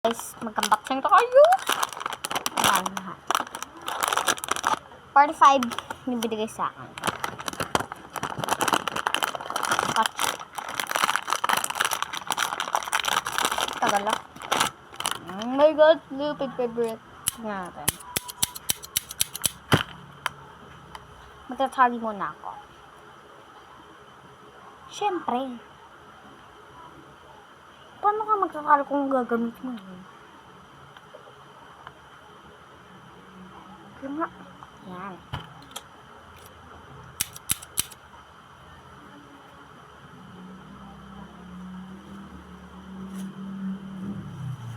Guys, mag-unboxing to kayo. Ayan. 45 yung binigay sa akin. Touch. Tagal lang. Oh my god, lupit favorite. Tingnan natin. Magtatali muna ako. Siyempre. Paano ka magtatali kung gagamit mo yun? Kaya nga. Yan.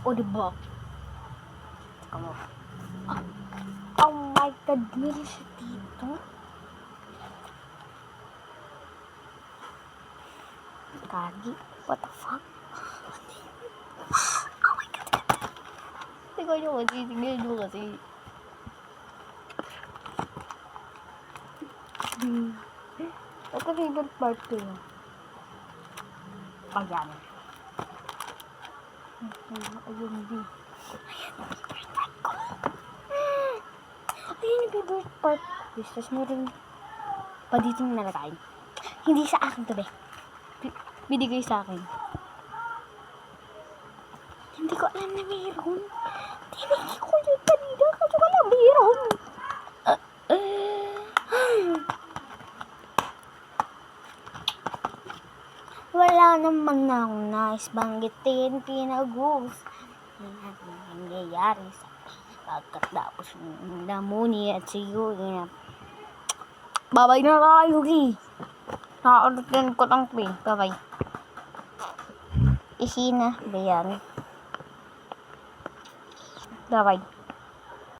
O, diba? Teka mo. Oh my god, meron siya dito. Gagi. What the fuck? Oh my god. Tingnan nyo kasi. Tingnan nyo kasi. Ito favorite part ko yun. Ayan. Ayun, B. Ayan yung favorite part ko. Tapos meron pa dito yung nalagay. Hindi sa akin to, be. Binigay sa akin. Hindi ko alam na meron. Tinigil ko yun kanina kasi wala meron. Wala naman na akong nais banggitin, pinag-uus. Nangyayari sa pagkatapos ng damuni at siguro. Babay na tayo, Yugi. Nakaulitin ko lang pin. Babay. Isina ba yan? Babay.